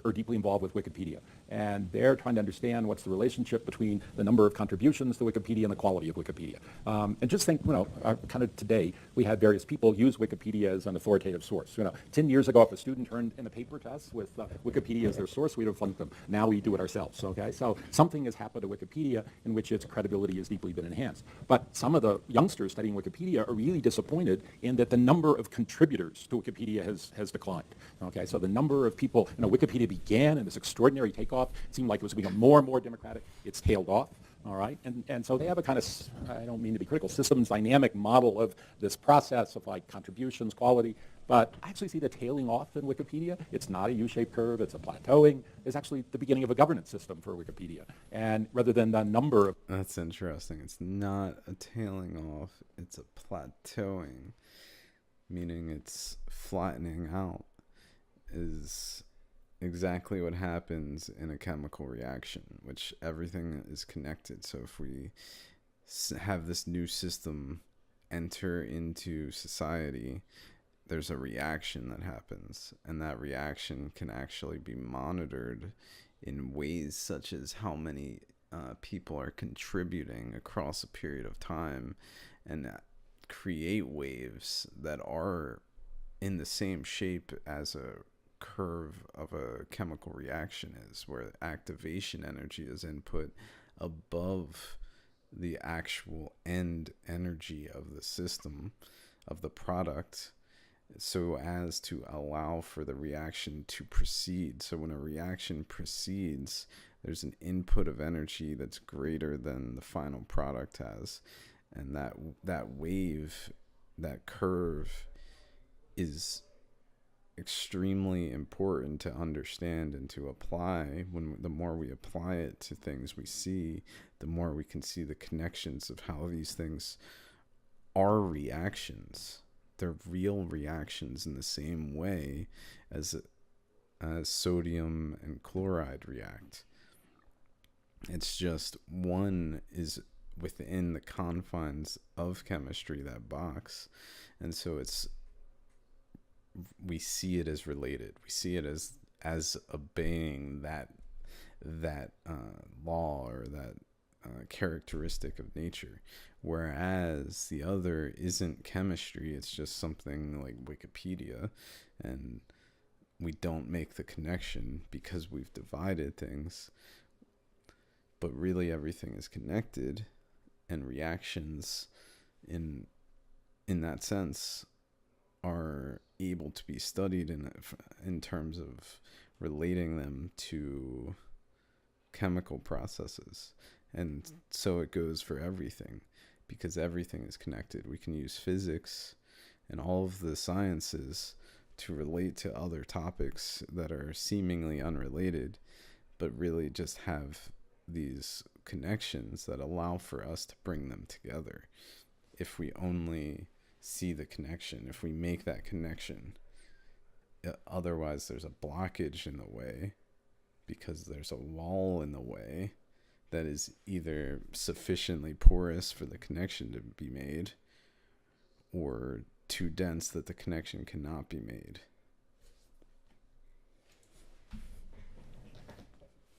[SPEAKER 4] are deeply involved with Wikipedia. And they're trying to understand what's the relationship between the number of contributions to Wikipedia and the quality of Wikipedia. And just think, kind of today, we had various people use Wikipedia as an authoritative source. 10 years ago, if a student turned in a paper to us with Wikipedia as their source, we'd have flunked them. Now we do it ourselves, okay? So something has happened to Wikipedia in which its credibility has deeply been enhanced. But some of the youngsters studying Wikipedia are really disappointed in that the number of contributors to Wikipedia has declined, okay? So the number of people, Wikipedia began in this extraordinary takeoff. It seemed like it was becoming more and more democratic. It's tailed off, all right? And so they have a kind of, I don't mean to be critical, systems dynamic model of this process of like contributions, quality, but I actually see the tailing off in Wikipedia. It's not a U-shaped curve, it's a plateauing. It's actually the beginning of a governance system for Wikipedia. And rather than the number of...
[SPEAKER 1] That's interesting. It's not a tailing off, it's a plateauing, meaning it's flattening out, is exactly what happens in a chemical reaction, which everything is connected. So if we have this new system enter into society, there's a reaction that happens, and that reaction can actually be monitored in ways such as how many people are contributing across a period of time, and create waves that are in the same shape as a curve of a chemical reaction is, where activation energy is input above the actual end energy of the system, of the product, so as to allow for the reaction to proceed. So when a reaction proceeds, there's an input of energy that's greater than the final product has, and that wave, that curve, is extremely important to understand and to apply. The more we apply it to things we see, the more we can see the connections of how these things are reactions. They're real reactions in the same way as sodium and chloride react. It's just one is within the confines of chemistry, that box. And so we see it as related. We see it as obeying that law or that characteristic of nature, whereas the other isn't chemistry. It's just something like Wikipedia, and we don't make the connection because we've divided things. But really everything is connected, and reactions in that sense are able to be studied in terms of relating them to chemical processes. And so it goes for everything, because everything is connected. We can use physics and all of the sciences to relate to other topics that are seemingly unrelated, but really just have these connections that allow for us to bring them together. If we only see the connection, if we make that connection, otherwise there's a blockage in the way, because there's a wall in the way that is either sufficiently porous for the connection to be made, or too dense that the connection cannot be made.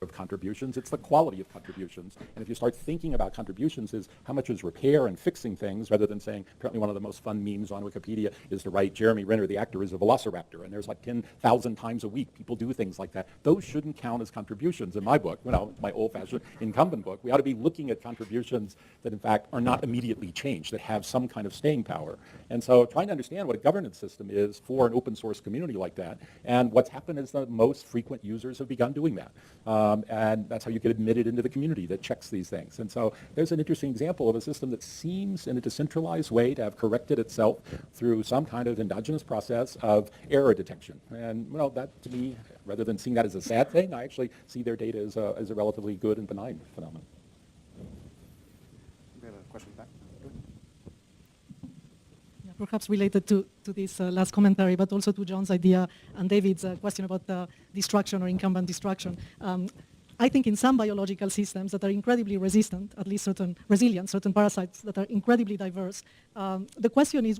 [SPEAKER 4] Of contributions, it's the quality of contributions. And if you start thinking about contributions as how much is repair and fixing things, rather than saying, apparently one of the most fun memes on Wikipedia is to write Jeremy Renner, the actor, is a velociraptor, and there's like 10,000 times a week people do things like that. Those shouldn't count as contributions in my book, my old-fashioned incumbent book. We ought to be looking at contributions that in fact are not immediately changed, that have some kind of staying power. And so trying to understand what a governance system is for an open source community like that, and what's happened is the most frequent users have begun doing that. And that's how you get admitted into the community that checks these things. And so there's an interesting example of a system that seems in a decentralized way to have corrected itself through some kind of endogenous process of error detection. And that to me, rather than seeing that as a sad thing, I actually see their data as a relatively good and benign phenomenon.
[SPEAKER 2] We have a question back.
[SPEAKER 8] Perhaps related to this last commentary, but also to John's idea and David's question about destruction or incumbent destruction. I think in some biological systems that are incredibly resistant, at least resilient, certain parasites that are incredibly diverse, the question is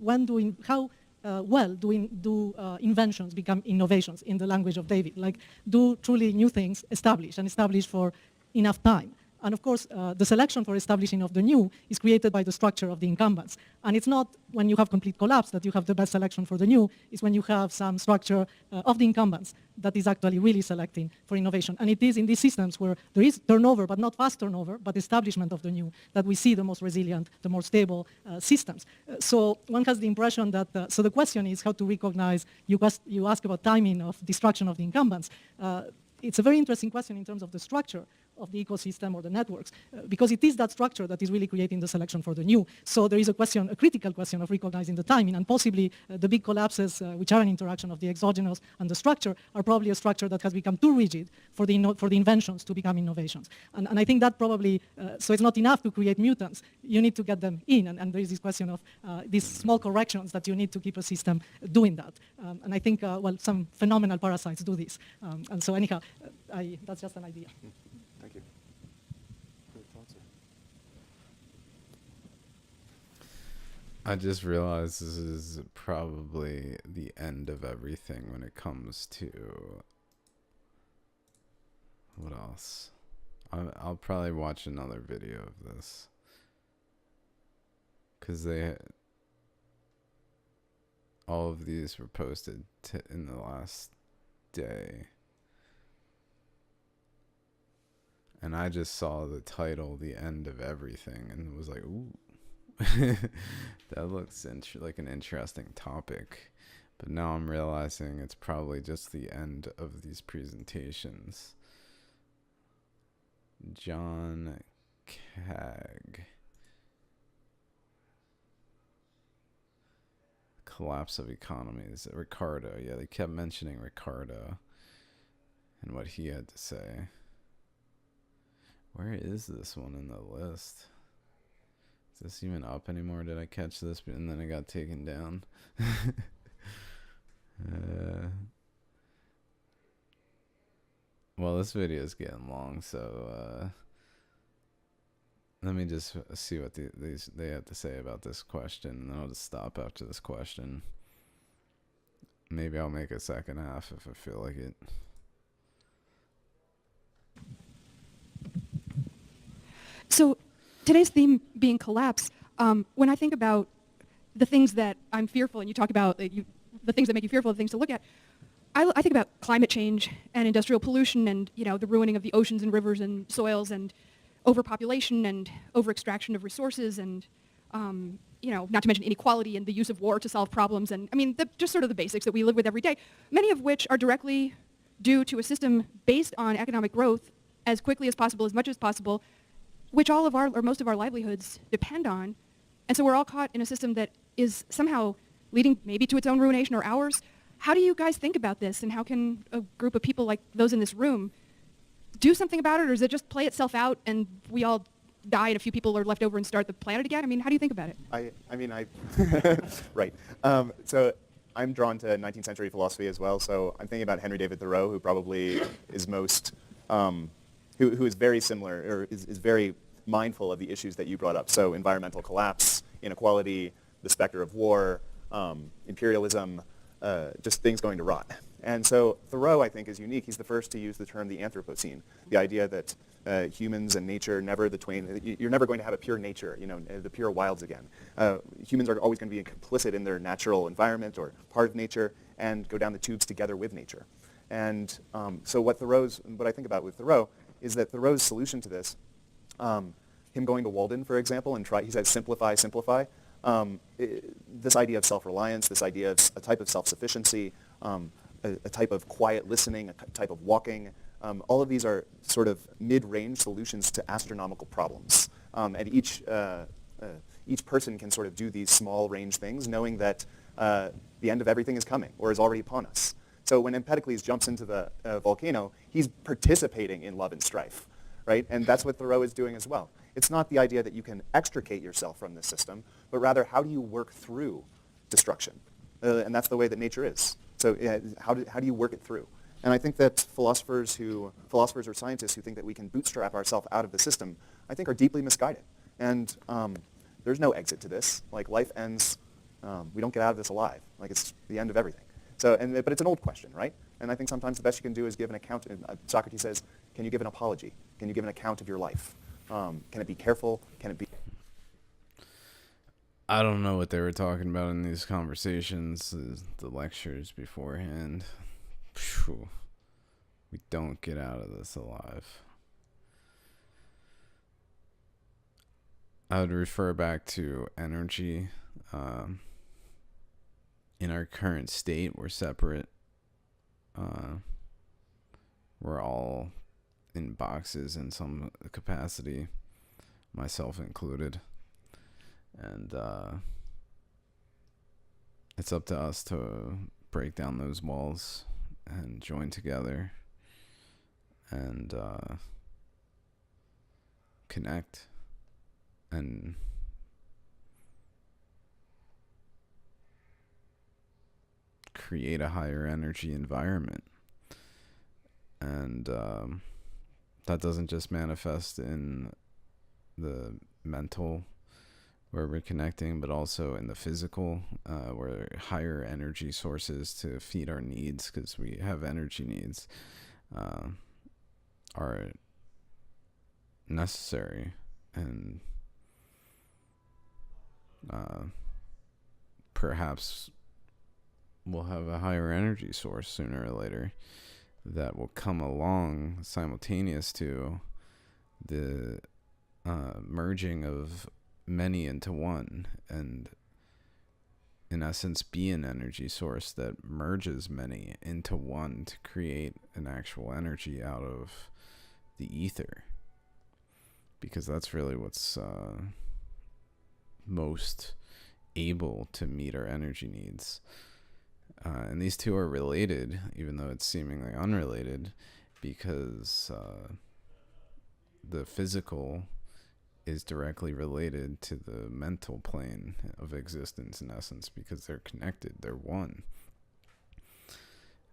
[SPEAKER 8] how well do inventions become innovations, in the language of David? Like, do truly new things establish for enough time? And of course, the selection for establishing of the new is created by the structure of the incumbents. And it's not when you have complete collapse that you have the best selection for the new. It's when you have some structure of the incumbents that is actually really selecting for innovation. And it is in these systems where there is turnover, but not fast turnover, but establishment of the new, that we see the most resilient, the more stable systems. So one has the impression that, so the question is how to recognize, you ask about timing of destruction of the incumbents. It's a very interesting question in terms of the structure of the ecosystem or the networks, because it is that structure that is really creating the selection for the new. So there is a critical question of recognizing the timing, and possibly the big collapses, which are an interaction of the exogenous and the structure, are probably a structure that has become too rigid for the inventions to become innovations. And I think that probably, so it's not enough to create mutants. You need to get them in, and there is this question of these small corrections that you need to keep a system doing that. And I think, some phenomenal parasites do this. And so anyhow, that's just an idea.
[SPEAKER 2] Thank you. Good thoughts.
[SPEAKER 1] I just realized this is probably the end of everything when it comes to what else. I'll probably watch another video of this, because all of these were posted in the last day. And I just saw the title, The End of Everything, and was like, ooh, that looks like an interesting topic. But now I'm realizing it's probably just the end of these presentations. John Kaag. Collapse of Economies. Ricardo. Yeah, they kept mentioning Ricardo and what he had to say. Where is this one in the list? Is this even up anymore? Did I catch this and then it got taken down? Well, this video is getting long, so Let me just see what they have to say about this question, and then I'll just stop after this question. Maybe I'll make a second half if I feel like it.
[SPEAKER 9] So today's theme being collapse, when I think about the things that I'm fearful, and you talk about the things that make you fearful, the things to look at, I think about climate change and industrial pollution and, the ruining of the oceans and rivers and soils and overpopulation and over-extraction of resources and, not to mention inequality and the use of war to solve problems. And I mean, just sort of the basics that we live with every day, many of which are directly due to a system based on economic growth as quickly as possible, as much as possible, which all of our, or most of our livelihoods depend on. And so we're all caught in a system that is somehow leading maybe to its own ruination or ours. How do you guys think about this, and how can a group of people like those in this room do something about it, or does it just play itself out and we all die and a few people are left over and start the planet again? I mean, how do you think about it?
[SPEAKER 2] Right. So I'm drawn to 19th century philosophy as well, so I'm thinking about Henry David Thoreau, who probably is most, who is very similar, or is very mindful of the issues that you brought up. So environmental collapse, inequality, the specter of war, imperialism, just things going to rot. And so Thoreau, I think, is unique. He's the first to use the term the Anthropocene, the idea that humans and nature never the twain, you're never going to have a pure nature, the pure wilds again. Humans are always going to be complicit in their natural environment or part of nature and go down the tubes together with nature. And so what I think about with Thoreau is that Thoreau's solution to this, him going to Walden, for example, and he says simplify, simplify. This idea of self-reliance, this idea of a type of self-sufficiency, a type of quiet listening, a type of walking, all of these are sort of mid-range solutions to astronomical problems. And each person can sort of do these small-range things, knowing that the end of everything is coming or is already upon us. So when Empedocles jumps into the volcano, he's participating in love and strife, right? And that's what Thoreau is doing as well. It's not the idea that you can extricate yourself from this system, but rather how do you work through destruction? And that's the way that nature is. So how do you work it through? And I think that philosophers or scientists who think that we can bootstrap ourselves out of the system, I think are deeply misguided. And there's no exit to this. Like life ends, we don't get out of this alive. Like it's the end of everything. So, but it's an old question, right? And I think sometimes the best you can do is give an account. Socrates says, can you give an apology? Can you give an account of your life? Can it be careful? Can it be...
[SPEAKER 1] I don't know what they were talking about in these conversations, the lectures beforehand. Phew. We don't get out of this alive. I would refer back to energy. In our current state, we're separate. We're all in boxes in some capacity, myself included. And it's up to us to break down those walls and join together and connect and create a higher energy environment. And that doesn't just manifest in the mental, where we're connecting, but also in the physical, where higher energy sources to feed our needs, because we have energy needs, are necessary. And perhaps we'll have a higher energy source sooner or later that will come along simultaneous to the merging of many into one, and in essence be an energy source that merges many into one to create an actual energy out of the ether, because that's really what's most able to meet our energy needs. And these two are related, even though it's seemingly unrelated, because the physical is directly related to the mental plane of existence, in essence, because they're connected, they're one.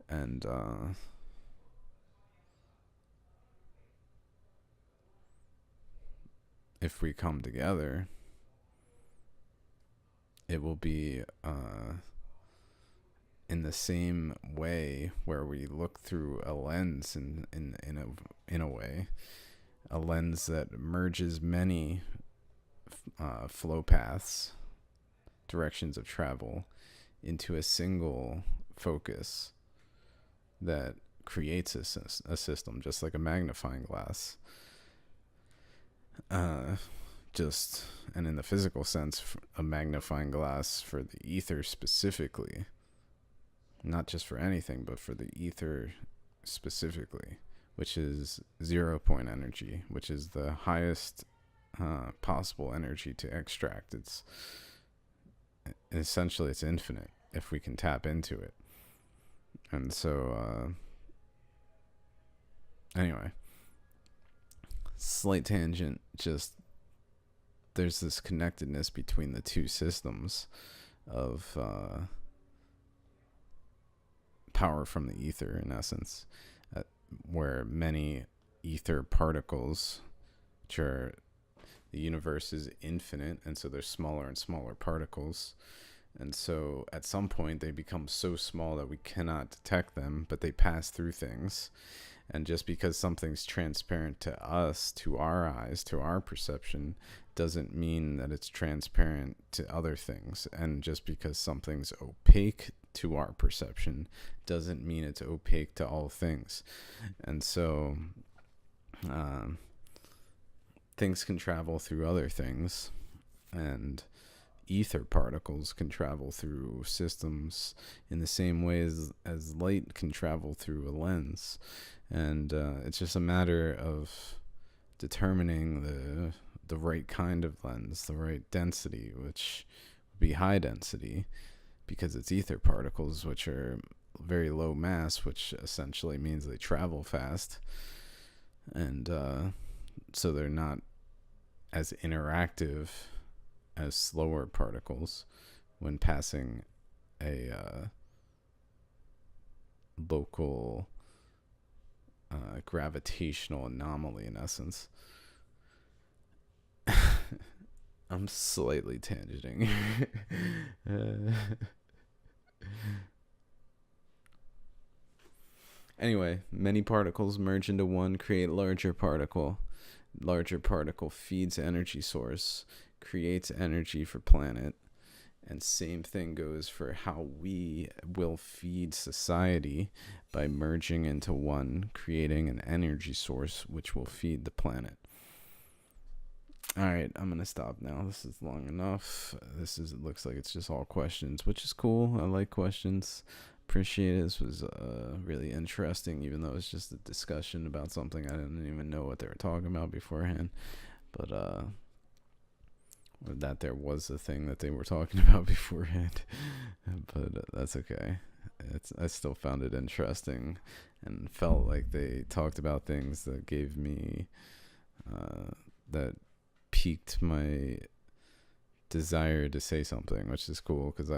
[SPEAKER 1] And if we come together, it will be in the same way where we look through a lens in a way, a lens that merges many flow paths, directions of travel, into a single focus that creates a system, just like a magnifying glass. And in the physical sense, a magnifying glass for the ether specifically, not just for anything, but for the ether specifically, which is 0 point energy, which is the highest possible energy to extract. It's essentially, it's infinite if we can tap into it. And so anyway, slight tangent, just there's this connectedness between the two systems of power from the ether, in essence, where many ether particles, which are, the universe is infinite, and so there's smaller and smaller particles, and so at some point they become so small that we cannot detect them, but they pass through things. And just because something's transparent to us, to our eyes, to our perception, doesn't mean that it's transparent to other things. And just because something's opaque to our perception doesn't mean it's opaque to all things. And so things can travel through other things, and ether particles can travel through systems in the same way as light can travel through a lens. And it's just a matter of determining the right kind of lens, the right density, which would be high density, because it's ether particles, which are very low mass, which essentially means they travel fast. And so they're not as interactive as slower particles when passing a local gravitational anomaly, in essence. I'm slightly tangenting. Anyway, many particles merge into one, create larger particle. Larger particle feeds energy source, creates energy for planet, and same thing goes for how we will feed society by merging into one, creating an energy source which will feed the planet. All right, I'm gonna stop now. This is long enough. It looks like it's just all questions, which is cool. I like questions. Appreciate it. This was really interesting, even though it's just a discussion about something I didn't even know what they were talking about beforehand. But that there was a thing that they were talking about beforehand. But that's okay. I still found it interesting and felt like they talked about things that gave me that piqued my desire to say something, which is cool, because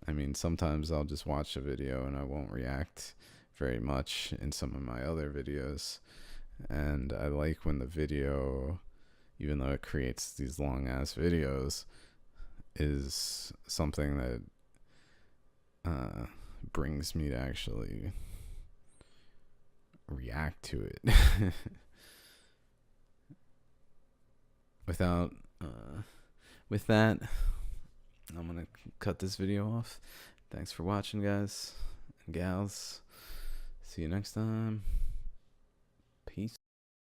[SPEAKER 1] I mean, sometimes I'll just watch a video and I won't react very much in some of my other videos. And I like when the video, even though it creates these long ass videos, is something that brings me to actually react to it. With that, I'm gonna cut this video off. Thanks for watching, guys and gals. See you next time. Peace.